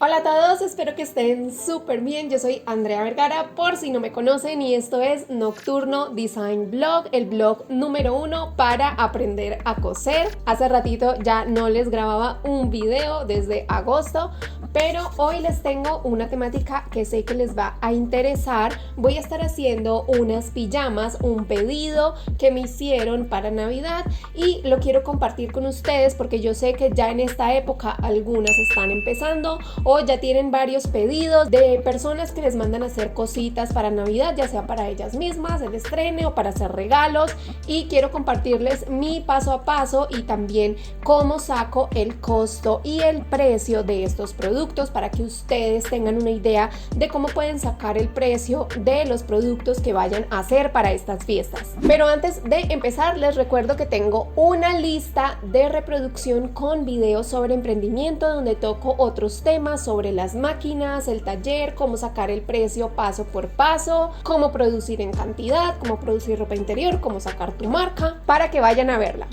Hola a todos, espero que estén súper bien. Yo soy Andrea Vergara, por si no me conocen, y esto es Nocturno Design Blog, el blog número 1 para aprender a coser. Hace ratito ya no les grababa un video desde agosto, pero hoy les tengo una temática que sé que les va a interesar. Voy a estar haciendo unas pijamas, un pedido que me hicieron para Navidad y lo quiero compartir con ustedes porque yo sé que ya en esta época algunas están empezando o ya tienen varios pedidos de personas que les mandan a hacer cositas para Navidad, ya sea para ellas mismas, el estreno o para hacer regalos, y quiero compartirles mi paso a paso y también cómo saco el costo y el precio de estos productos para que ustedes tengan una idea de cómo pueden sacar el precio de los productos que vayan a hacer para estas fiestas. Pero antes de empezar, les recuerdo que tengo una lista de reproducción con videos sobre emprendimiento donde toco otros temas sobre las máquinas, el taller, cómo sacar el precio paso por paso, cómo producir en cantidad, cómo producir ropa interior, cómo sacar tu marca, para que vayan a verla.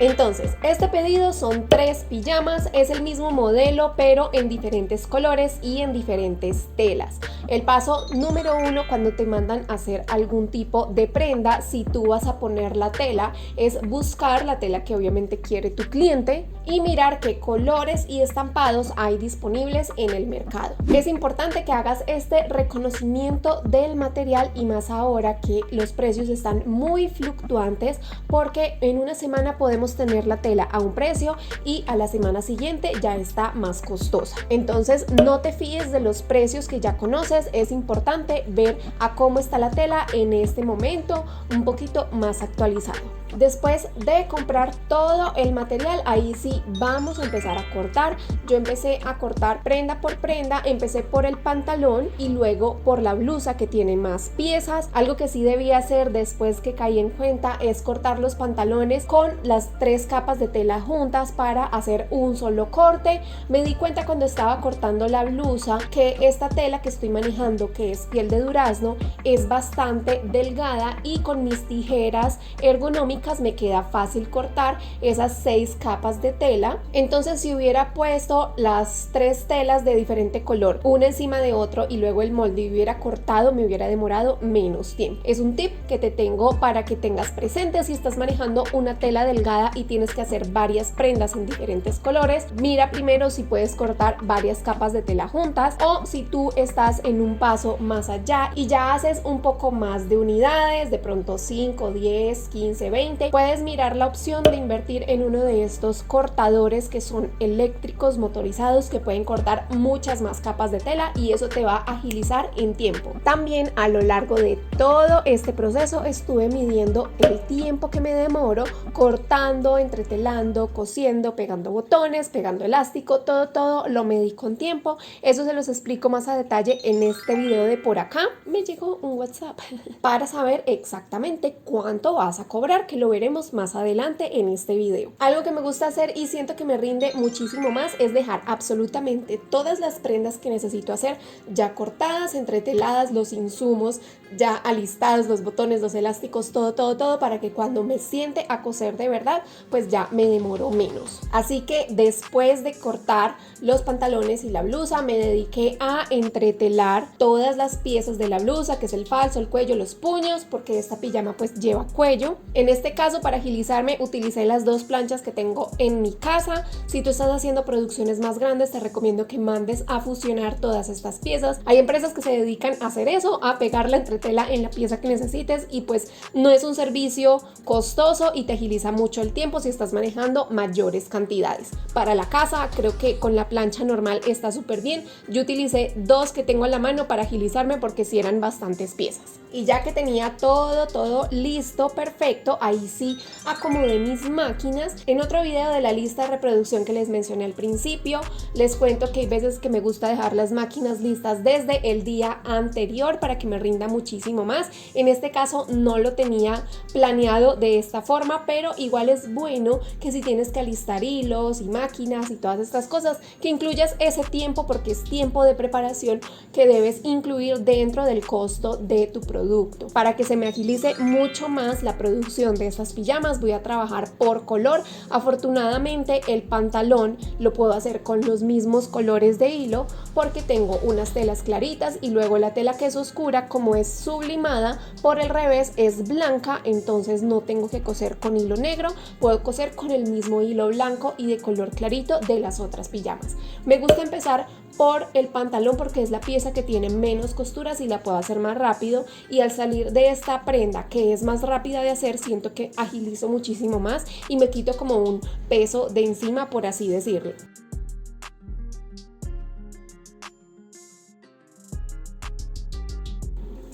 Entonces, este pedido son 3 pijamas, es el mismo modelo pero en diferentes colores y en diferentes telas. El paso número 1 cuando te mandan a hacer algún tipo de prenda, si tú vas a poner la tela, es buscar la tela que obviamente quiere tu cliente y mirar qué colores y estampados hay disponibles en el mercado. Es importante que hagas este reconocimiento del material, y más ahora que los precios están muy fluctuantes, porque en una semana podemos tener la tela a un precio y a la semana siguiente ya está más costosa. Entonces no te fíes de los precios que ya conoces, es importante ver a cómo está la tela en este momento un poquito más actualizado. Después de comprar todo el material, ahí sí vamos a empezar a cortar. Yo empecé a cortar prenda por prenda, empecé por el pantalón y luego por la blusa que tiene más piezas. Algo que sí debía hacer después que caí en cuenta es cortar los pantalones con las 3 capas de tela juntas para hacer un solo corte. Me di cuenta cuando estaba cortando la blusa que esta tela que estoy manejando, que es piel de durazno, es bastante delgada y con mis tijeras ergonómicas me queda fácil cortar esas 6 capas de tela. Entonces, si hubiera puesto las 3 telas de diferente color una encima de otro y luego el molde y hubiera cortado, me hubiera demorado menos tiempo. Es un tip que te tengo para que tengas presente si estás manejando una tela delgada y tienes que hacer varias prendas en diferentes colores. Mira primero si puedes cortar varias capas de tela juntas, o si tú estás en un paso más allá y ya haces un poco más de unidades, de pronto 5, 10, 15, 20, puedes mirar la opción de invertir en uno de estos cortadores que son eléctricos motorizados, que pueden cortar muchas más capas de tela y eso te va a agilizar en tiempo. También a lo largo de todo este proceso estuve midiendo el tiempo que me demoro cortando, entretelando, cosiendo, pegando botones, pegando elástico, todo lo medí con tiempo. Eso se los explico más a detalle en este video de por acá. Me llegó un WhatsApp para saber exactamente cuánto vas a cobrar, que lo veremos más adelante en este video. Algo que me gusta hacer y siento que me rinde muchísimo más es dejar absolutamente todas las prendas que necesito hacer ya cortadas, entreteladas, los insumos ya alistados, los botones, los elásticos, todo para que cuando me siente a coser de verdad, pues ya me demoro menos. Así que después de cortar los pantalones y la blusa, me dediqué a entretelar todas las piezas de la blusa, que es el falso, el cuello, los puños, porque esta pijama pues lleva cuello. En este caso, para agilizarme, utilicé las 2 planchas que tengo en mi casa. Si tú estás haciendo producciones más grandes, te recomiendo que mandes a fusionar todas estas piezas. Hay empresas que se dedican a hacer eso, a pegar la entretela en la pieza que necesites, y pues no es un servicio costoso y te agiliza mucho el tiempo si estás manejando mayores cantidades. Para la casa, creo que con la plancha normal está súper bien. Yo utilicé 2 que tengo a la mano para agilizarme porque sí eran bastantes piezas. Y ya que tenía todo listo, perfecto, ahí sí acomodé mis máquinas. En otro video de la lista de reproducción que les mencioné al principio, les cuento que hay veces que me gusta dejar las máquinas listas desde el día anterior para que me rinda muchísimo más. En este caso no lo tenía planeado de esta forma, pero igual es bueno que si tienes que alistar hilos y máquinas y todas estas cosas, que incluyas ese tiempo, porque es tiempo de preparación que debes incluir dentro del costo de tu producto. producto. Para que se me agilice mucho más la producción de estas pijamas, voy a trabajar por color. Afortunadamente el pantalón lo puedo hacer con los mismos colores de hilo porque tengo unas telas claritas y luego la tela que es oscura, como es sublimada por el revés, es blanca, entonces no tengo que coser con hilo negro, puedo coser con el mismo hilo blanco y de color clarito de las otras pijamas. Me gusta empezar por el pantalón porque es la pieza que tiene menos costuras y la puedo hacer más rápido, y al salir de esta prenda que es más rápida de hacer, siento que agilizo muchísimo más y me quito como un peso de encima, por así decirlo.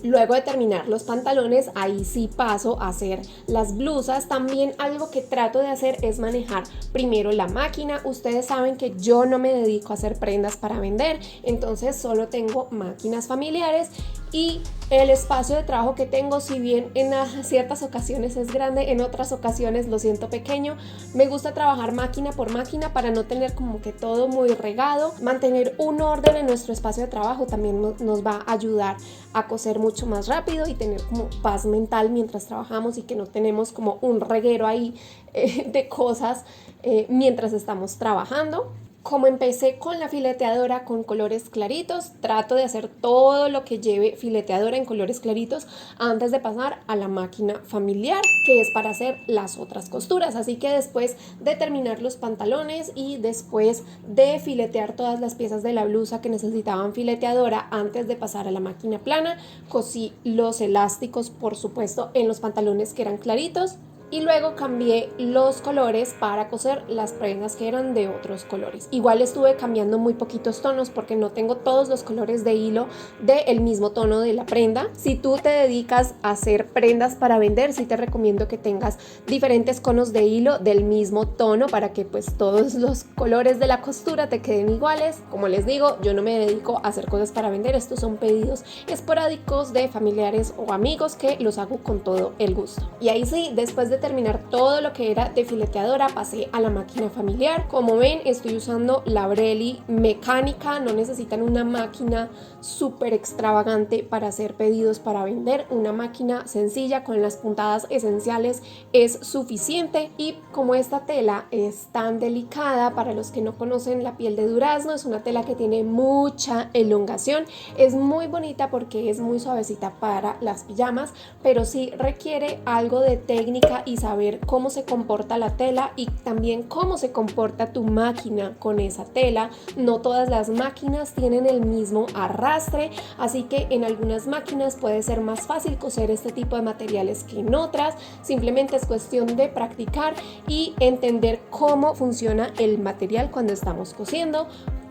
Luego de terminar los pantalones, ahí sí paso a hacer las blusas. También algo que trato de hacer es manejar primero la máquina. Ustedes saben que yo no me dedico a hacer prendas para vender, entonces solo tengo máquinas familiares y el espacio de trabajo que tengo, si bien en ciertas ocasiones es grande, en otras ocasiones lo siento pequeño. Me gusta trabajar máquina por máquina para no tener como que todo muy regado. Mantener un orden en nuestro espacio de trabajo también nos va a ayudar a coser mucho más rápido y tener como paz mental mientras trabajamos y que no tenemos como un reguero ahí de cosas mientras estamos trabajando. Como empecé con la fileteadora con colores claritos, trato de hacer todo lo que lleve fileteadora en colores claritos antes de pasar a la máquina familiar, que es para hacer las otras costuras. Así que después de terminar los pantalones y después de filetear todas las piezas de la blusa que necesitaban fileteadora antes de pasar a la máquina plana, cosí los elásticos, por supuesto, en los pantalones que eran claritos. Y luego cambié los colores para coser las prendas que eran de otros colores. Igual estuve cambiando muy poquitos tonos porque no tengo todos los colores de hilo del mismo tono de la prenda. Si tú te dedicas a hacer prendas para vender, sí te recomiendo que tengas diferentes conos de hilo del mismo tono para que pues todos los colores de la costura te queden iguales. Como les digo, yo no me dedico a hacer cosas para vender, estos son pedidos esporádicos de familiares o amigos que los hago con todo el gusto. Y ahí sí, después de terminar todo lo que era de fileteadora, pasé a la máquina familiar. Como ven, estoy usando la Brelly mecánica, no necesitan una máquina súper extravagante para hacer pedidos para vender. Una máquina sencilla con las puntadas esenciales es suficiente. Y como esta tela es tan delicada, para los que no conocen la piel de durazno, es una tela que tiene mucha elongación, es muy bonita porque es muy suavecita para las pijamas, pero sí requiere algo de técnica y saber cómo se comporta la tela y también cómo se comporta tu máquina con esa tela. No todas las máquinas tienen el mismo arrastre, así que en algunas máquinas puede ser más fácil coser este tipo de materiales que en otras. Simplemente es cuestión de practicar y entender cómo funciona el material cuando estamos cosiendo.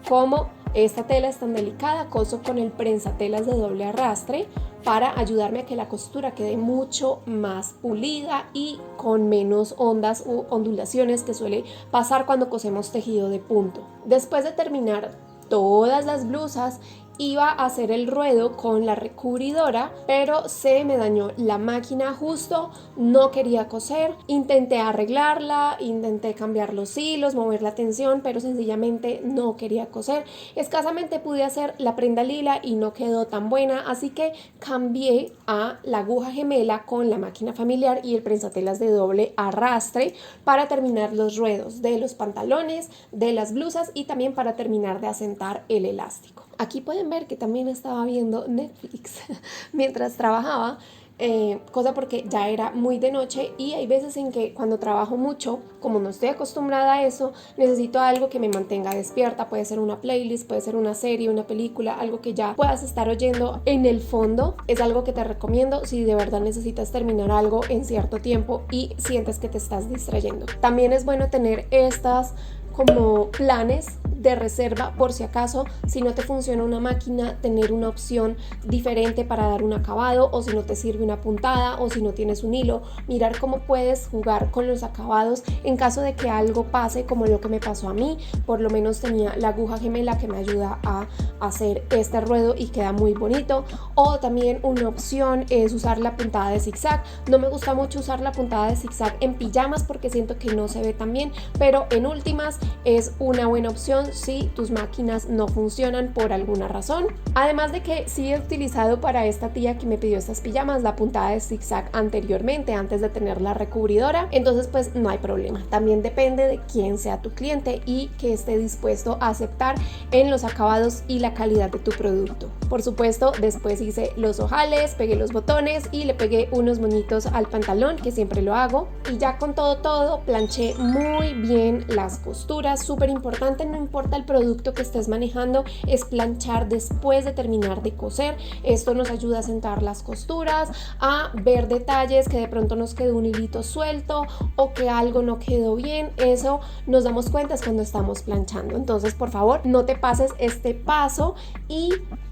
Como esta tela es tan delicada, coso con el prensatelas de doble arrastre para ayudarme a que la costura quede mucho más pulida y con menos ondas u ondulaciones que suele pasar cuando cosemos tejido de punto. Después de terminar todas las blusas, iba a hacer el ruedo con la recubridora, pero se me dañó la máquina justo, no quería coser, intenté arreglarla, intenté cambiar los hilos, mover la tensión, pero sencillamente no quería coser. Escasamente pude hacer la prenda lila y no quedó tan buena, así que cambié a la aguja gemela con la máquina familiar y el prensatelas de doble arrastre para terminar los ruedos de los pantalones, de las blusas y también para terminar de asentar el elástico. Aquí pueden ver que también estaba viendo Netflix mientras trabajaba, cosa porque ya era muy de noche y hay veces en que cuando trabajo mucho, como no estoy acostumbrada a eso, necesito algo que me mantenga despierta. Puede ser una playlist, puede ser una serie, una película, algo que ya puedas estar oyendo en el fondo. Es algo que te recomiendo si de verdad necesitas terminar algo en cierto tiempo y sientes que te estás distrayendo. También es bueno tener estas como planes de reserva por si acaso, si no te funciona una máquina, tener una opción diferente para dar un acabado, o si no te sirve una puntada, o si no tienes un hilo, mirar cómo puedes jugar con los acabados en caso de que algo pase como lo que me pasó a mí. Por lo menos tenía la aguja gemela que me ayuda a hacer este ruedo y queda muy bonito. O también una opción es usar la puntada de zigzag. No me gusta mucho usar la puntada de zigzag en pijamas porque siento que no se ve tan bien, pero en últimas es una buena opción si tus máquinas no funcionan por alguna razón. Además de que sí he utilizado para esta tía que me pidió estas pijamas la puntada de zigzag anteriormente, antes de tener la recubridora, entonces pues no hay problema. También depende de quién sea tu cliente y que esté dispuesto a aceptar en los acabados y la calidad de tu producto. Por supuesto, después hice los ojales, pegué los botones y le pegué unos moñitos al pantalón, que siempre lo hago, y ya con todo planché muy bien las costuras. Súper importante, no importa el producto que estés manejando, es planchar después de terminar de coser. Esto nos ayuda a sentar las costuras, a ver detalles que de pronto nos quedó un hilito suelto o que algo no quedó bien. Eso nos damos cuenta cuando estamos planchando. Entonces, por favor, no te pases este paso y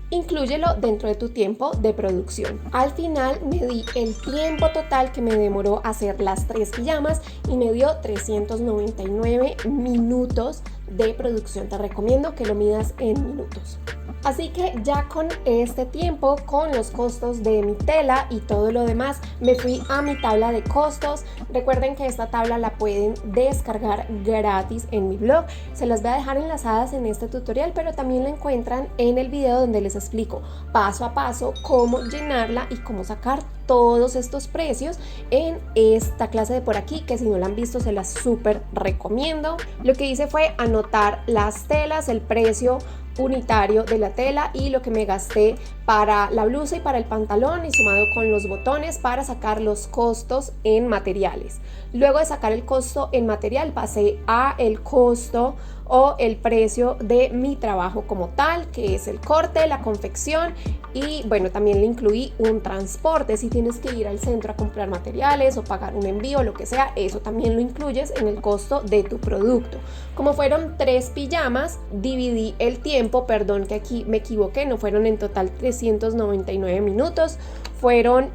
inclúyelo dentro de tu tiempo de producción. Al final me di el tiempo total que me demoró hacer las 3 pijamas y me dio 399 minutos de producción. Te recomiendo que lo midas en minutos. Así que ya con este tiempo, con los costos de mi tela y todo lo demás, me fui a mi tabla de costos. Recuerden que esta tabla la pueden descargar gratis en mi blog. Se las voy a dejar enlazadas en este tutorial, pero también la encuentran en el video donde les explico paso a paso cómo llenarla y cómo sacar todos estos precios en esta clase de por aquí, que si no la han visto se las súper recomiendo. Lo que hice fue anotar las telas, el precio unitario de la tela y lo que me gasté para la blusa y para el pantalón, y sumado con los botones para sacar los costos en materiales. Luego de sacar el costo en material pasé a el costo o el precio de mi trabajo como tal, que es el corte, la confección, y bueno, también le incluí un transporte. Si tienes que ir al centro a comprar materiales o pagar un envío, lo que sea, eso también lo incluyes en el costo de tu producto. Como fueron 3 pijamas, dividí el tiempo, perdón que aquí me equivoqué, no fueron en total 399 minutos, fueron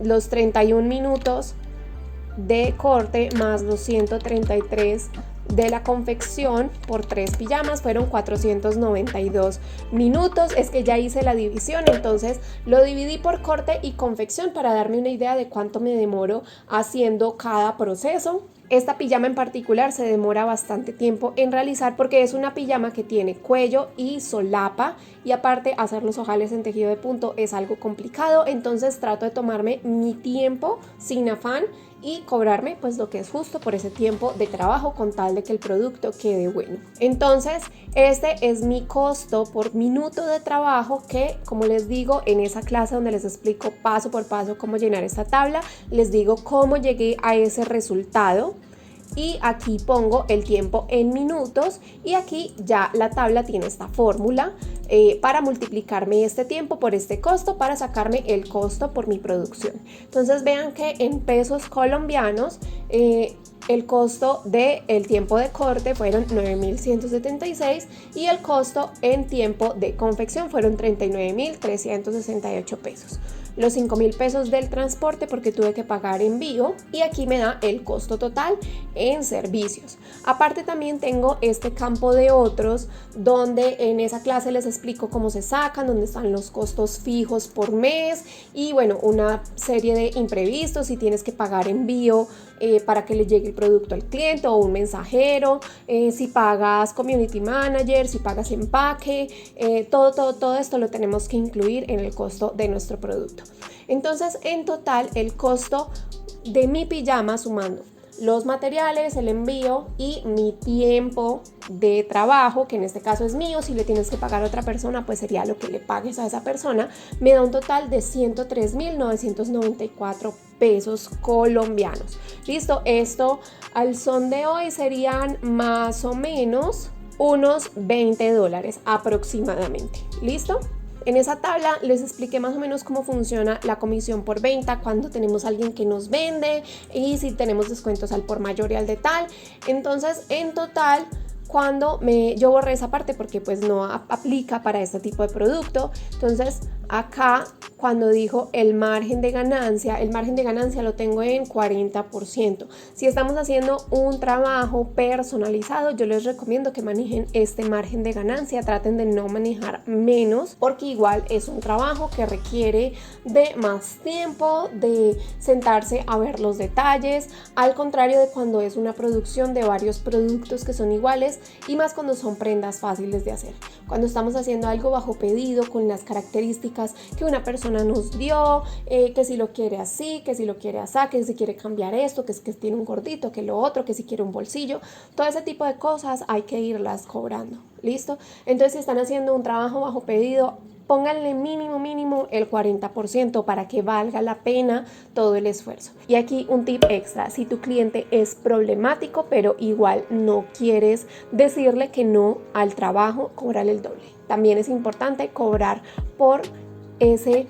los 31 minutos de corte más los 133 de la confección por 3 pijamas, fueron 492 minutos. Es que ya hice la división, entonces lo dividí por corte y confección para darme una idea de cuánto me demoro haciendo cada proceso. Esta pijama en particular se demora bastante tiempo en realizar porque es una pijama que tiene cuello y solapa, y aparte hacer los ojales en tejido de punto es algo complicado, entonces trato de tomarme mi tiempo sin afán y cobrarme pues lo que es justo por ese tiempo de trabajo, con tal de que el producto quede bueno. Entonces este es mi costo por minuto de trabajo, que como les digo en esa clase donde les explico paso por paso cómo llenar esta tabla, les digo cómo llegué a ese resultado. Y aquí pongo el tiempo en minutos, y aquí ya la tabla tiene esta fórmula para multiplicarme este tiempo por este costo para sacarme el costo por mi producción. Entonces vean que en pesos colombianos el costo del tiempo de corte fueron 9.176 y el costo en tiempo de confección fueron 39.368 pesos. Los 5.000 pesos del transporte porque tuve que pagar envío, y aquí me da el costo total en servicios. Aparte también tengo este campo de otros, donde en esa clase les explico cómo se sacan, dónde están los costos fijos por mes y bueno, una serie de imprevistos, si tienes que pagar envío para que le llegue el producto al cliente o un mensajero, si pagas community manager, si pagas empaque, todo esto lo tenemos que incluir en el costo de nuestro producto. Entonces en total el costo de mi pijama, sumando los materiales, el envío y mi tiempo de trabajo, que en este caso es mío, si le tienes que pagar a otra persona pues sería lo que le pagues a esa persona, me da un total de 103.994 pesos colombianos. Listo, esto al son de hoy serían más o menos unos $20 aproximadamente. ¿Listo? En esa tabla les expliqué más o menos cómo funciona la comisión por venta, cuando tenemos a alguien que nos vende y si tenemos descuentos al por mayor y al de tal. Entonces, en total, cuando yo borré esa parte porque pues no aplica para este tipo de producto, entonces acá cuando dijo el margen de ganancia lo tengo en 40%. Si estamos haciendo un trabajo personalizado, yo les recomiendo que manejen este margen de ganancia, traten de no manejar menos, porque igual es un trabajo que requiere de más tiempo, de sentarse a ver los detalles, al contrario de cuando es una producción de varios productos que son iguales, y más cuando son prendas fáciles de hacer. Cuando estamos haciendo algo bajo pedido con las características que una persona nos dio, que si lo quiere así, que si lo quiere así, que si quiere cambiar esto, que es que tiene un gordito, que lo otro, que si quiere un bolsillo, todo ese tipo de cosas hay que irlas cobrando, ¿listo? Entonces, si están haciendo un trabajo bajo pedido, pónganle mínimo el 40% para que valga la pena todo el esfuerzo. Y aquí un tip extra: si tu cliente es problemático pero igual no quieres decirle que no al trabajo, cóbrale el doble. También es importante cobrar por ese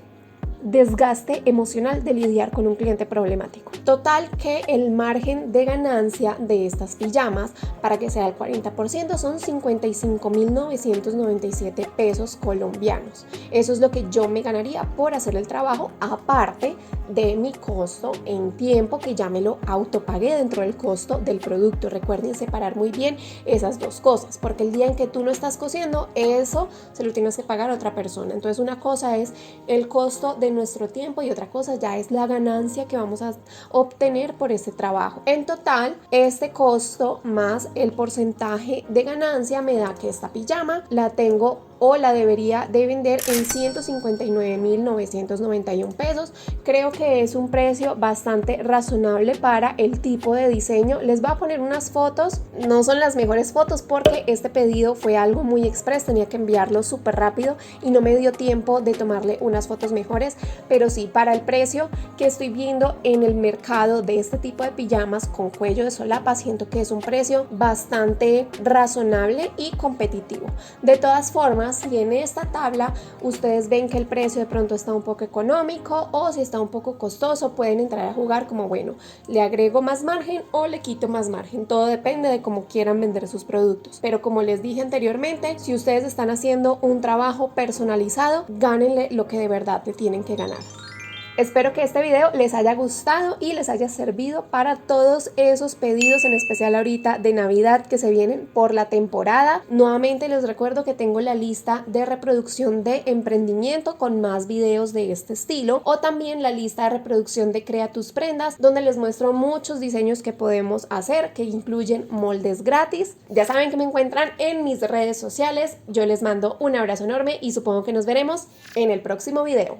desgaste emocional de lidiar con un cliente problemático. Total, que el margen de ganancia de estas pijamas, para que sea el 40%, son 55.997 pesos colombianos. Eso es lo que yo me ganaría por hacer el trabajo, aparte de mi costo en tiempo, que ya me lo autopagué dentro del costo del producto. Recuerden separar muy bien esas dos cosas, porque el día en que tú no estás cosiendo, eso se lo tienes que pagar a otra persona. Entonces, una cosa es el costo de nuestro tiempo y otra cosa ya es la ganancia que vamos a obtener por este trabajo. En total, este costo más el porcentaje de ganancia me da que esta pijama la tengo o la debería de vender en 159.991 pesos. Creo que es un precio bastante razonable para el tipo de diseño. Les voy a poner unas fotos, no son las mejores fotos porque este pedido fue algo muy express, tenía que enviarlo súper rápido y no me dio tiempo de tomarle unas fotos mejores, pero sí, para el precio que estoy viendo en el mercado de este tipo de pijamas con cuello de solapa, siento que es un precio bastante razonable y competitivo. De todas formas, si en esta tabla ustedes ven que el precio de pronto está un poco económico o si está un poco costoso, pueden entrar a jugar como, bueno, le agrego más margen o le quito más margen. Todo depende de cómo quieran vender sus productos. Pero como les dije anteriormente, si ustedes están haciendo un trabajo personalizado, gánenle lo que de verdad le tienen que ganar. Espero que este video les haya gustado y les haya servido para todos esos pedidos, en especial ahorita de Navidad que se vienen por la temporada. Nuevamente les recuerdo que tengo la lista de reproducción de emprendimiento con más videos de este estilo, o también la lista de reproducción de Crea tus prendas, donde les muestro muchos diseños que podemos hacer, que incluyen moldes gratis. Ya saben que me encuentran en mis redes sociales. Yo les mando un abrazo enorme y supongo que nos veremos en el próximo video.